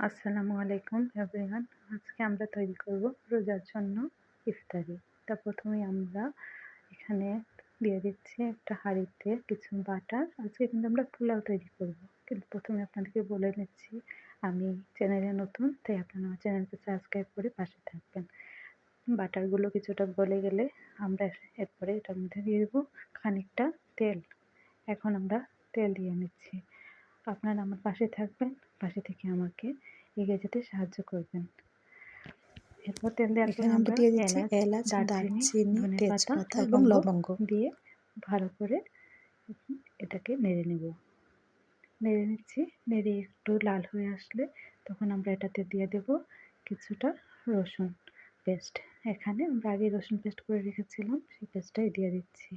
আসসালামু আলাইকুম এভরিওয়ান। আজকে আমরা তৈরি করব রোজার জন্য ইফতারি। তা প্রথমেই আমরা এখানে দিয়ে দিচ্ছি একটা হাঁড়িতে কিছু বাটার। আজকে কিন্তু আমরা পোলাও তৈরি করব, কিন্তু প্রথমে আপনাদেরকে বলে নিচ্ছি আমি চ্যানেলে নতুন, তাই আপনারা আমার চ্যানেলকে সাবস্ক্রাইব করে পাশে থাকবেন। বাটারগুলো কিছুটা গলে গেলে আমরা এরপরে এটার মধ্যে দিয়ে দেবো খানিকটা তেল। এখন আমরা তেল দিয়ে নিচ্ছি। আপনারা আমার পাশে থাকবেন, পাশে থেকে আমাকে এগিয়ে যেতে সাহায্য করবেন। এরপর তেল দেওয়ার পরে এখানে আমরা আমরা দিয়ে দিচ্ছি এলাচ, এলাচ, দারচিনি, দারচিনি, ধনেপাতা তেজপাতা এবং লবঙ্গ লবঙ্গ। দিয়ে ভালো করে এটাকে নেড়ে নেব। নেড়ে নিচ্ছি। নেড়ে একটু লাল হয়ে আসলে তখন আমরা এটাতে দিয়ে দেব কিছুটা রসুন পেস্ট। এখানে আমরা আগে রসুন পেস্ট করে রেখেছিলাম, সেই পেস্টটাই দিয়ে দিচ্ছি।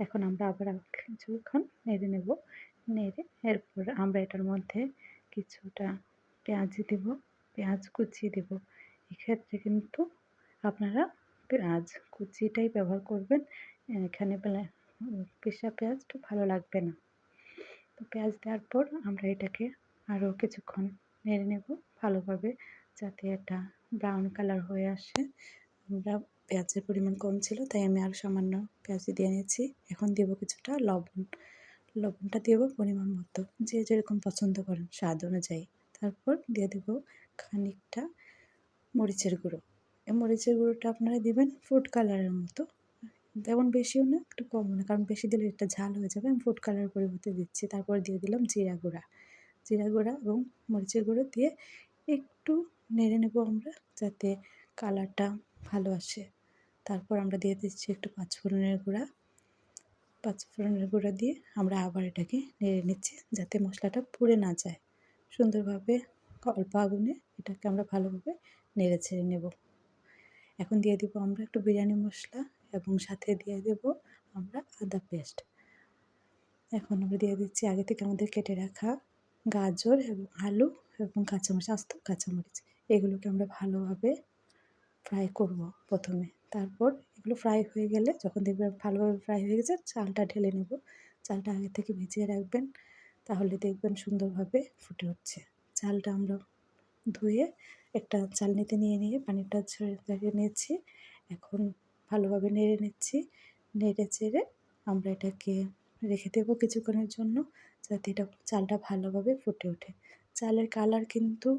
এখন আমরা আবার কিছুক্ষণ নেড়ে নেব। নেড়ে এরপর আমরা এটার মধ্যে কিছুটা পেঁয়াজ দেব, পেঁয়াজ কুচি দেব। এক্ষেত্রে কিন্তু আপনারা পেঁয়াজ কুচিটাই ব্যবহার করবেন, এখানে পিসা পেঁয়াজটা ভালো লাগবে না। তো পেঁয়াজ দেওয়ার পর আমরা এটাকে আরও কিছুক্ষণ নেড়ে নেব ভালোভাবে, যাতে এটা ব্রাউন কালার হয়ে আসে। আমরা পেঁয়াজের পরিমাণ কম ছিল, তাই আমি আরও সামান্য পেঁয়াজ দিয়ে নিয়েছি। এখন দেবো কিছুটা লবণ। লবণটা দেবো পরিমাণ মতো, যে যেরকম পছন্দ করেন স্বাদ অনুযায়ী। তারপর দিয়ে দেবো খানিকটা মরিচের গুঁড়ো। এই মরিচের গুঁড়োটা আপনারা দিবেন ফুড কালারের মতো, তেমন বেশিও না একটু কমও না, কারণ বেশি দিলে এটা ঝাল হয়ে যাবে। আমি ফুড কালারের পরিবর্তে দিচ্ছি। তারপর দিয়ে দিলাম জিরা গুঁড়া। জিরা গুঁড়া এবং মরিচের গুঁড়ো দিয়ে একটু নেড়ে নেব আমরা, যাতে কালারটা ভালো আসে। তারপর আমরা দিয়ে দিচ্ছি একটু পাঁচফোড়নের গুঁড়া। পাঁচফোড়নের গুঁড়া দিয়ে আমরা আবার এটাকে নেড়ে নিচ্ছি, যাতে মশলাটা পুড়ে না যায়। সুন্দরভাবে অল্প আগুনে এটাকে আমরা ভালোভাবে নেড়ে ছেড়ে নেব। এখন দিয়ে দেবো আমরা একটু বিরিয়ানি মশলা এবং সাথে দিয়ে দেব আমরা আদা পেস্ট। এখন আমরা দিয়ে দিচ্ছি আগে থেকে আমাদের কেটে রাখা গাজর এবং আলু এবং কাঁচামরিচ, আস্ত কাঁচামরিচ। এগুলোকে আমরা ভালোভাবে ফ্রাই করব প্রথমে। তারপর এগুলো ফ্রাই হয়ে গেলে, যখন দেখবেন ভালোভাবে ফ্রাই হয়ে গেছে, চালটা ঢেলে নেব। চালটা আগে থেকে ভিজিয়ে রাখবেন, তাহলে দেখবেন সুন্দরভাবে ফুটে উঠছে। চালটা আমরা ধুয়ে একটা চালনিতে নিয়ে পানিটা ঝরিয়ে নিয়েছি। এখন ভালোভাবে নেড়ে নিচ্ছি। নেড়ে চেড়ে আমরা এটাকে রেখে দেবো কিছুক্ষণের জন্য, যাতে এটা চালটা ভালোভাবে ফুটে ওঠে। চালের কালার কিন্তু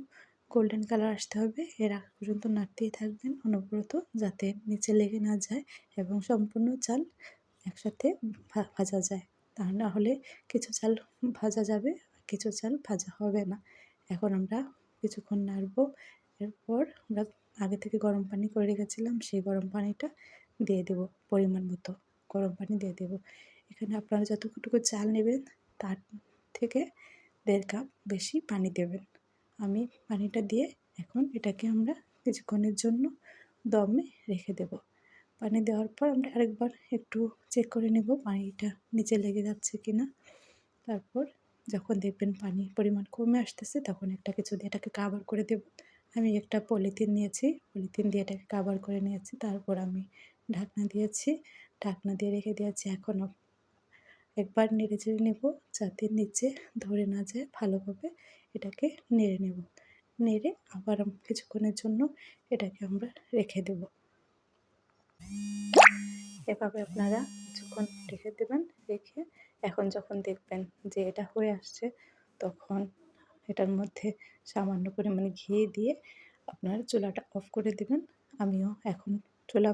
গোল্ডেন কালার আসতে হবে, এর আগ পর্যন্ত নাড়তেই থাকবেন অনবরত, যাতে নিচে লেগে না যায় এবং সম্পূর্ণ চাল একসাথে ভাজা যায়। তা না হলে কিছু চাল ভাজা যাবে, কিছু চাল ভাজা হবে না। এখন আমরা কিছুক্ষণ নাড়বো। এরপর আমরা আগে থেকে গরম পানি করে রেখেছিলাম, সেই গরম পানিটা দিয়ে দেবো পরিমাণ মতো। গরম পানি দিয়ে দেবো। এখানে আপনারা যতটুকু চাল নেবেন তার থেকে 1.5 কাপ বেশি পানি দেবেন। আমি পানিটা দিয়ে এখন এটাকে আমরা কিছুক্ষণের জন্য দমে রেখে দেব। পানি দেওয়ার পর আমরা আরেকবার একটু চেক করে নেব পানিটা নিচে লেগে যাচ্ছে কি না। তারপর যখন দেখবেন পানির পরিমাণ কমে আসতেছে, তখন একটা কিছু দিয়ে এটাকে কাভার করে দেব। আমি একটা পলিথিন নিয়েছি, পলিথিন দিয়ে এটাকে কাভার করে নিয়েছি। তারপর আমি ঢাকনা দিয়েছি, ঢাকনা দিয়ে রেখে দিয়েছি। এখনও একবার নেড়ে চেড়ে নেব, যাতে নিচে ধরে না যায়। ভালোভাবে এটাকে নেড়ে নেব। নেড়ে আবার কিছুক্ষণের জন্য এটাকে আমরা রেখে দেব। এভাবে আপনারা কিছুক্ষণ রেখে দেবেন। রেখে এখন যখন দেখবেন যে এটা হয়ে আসছে, তখন এটার মধ্যে সামান্য পরিমাণে ঘি দিয়ে আপনারা চুলাটা অফ করে দেবেন। আমিও এখন চুলা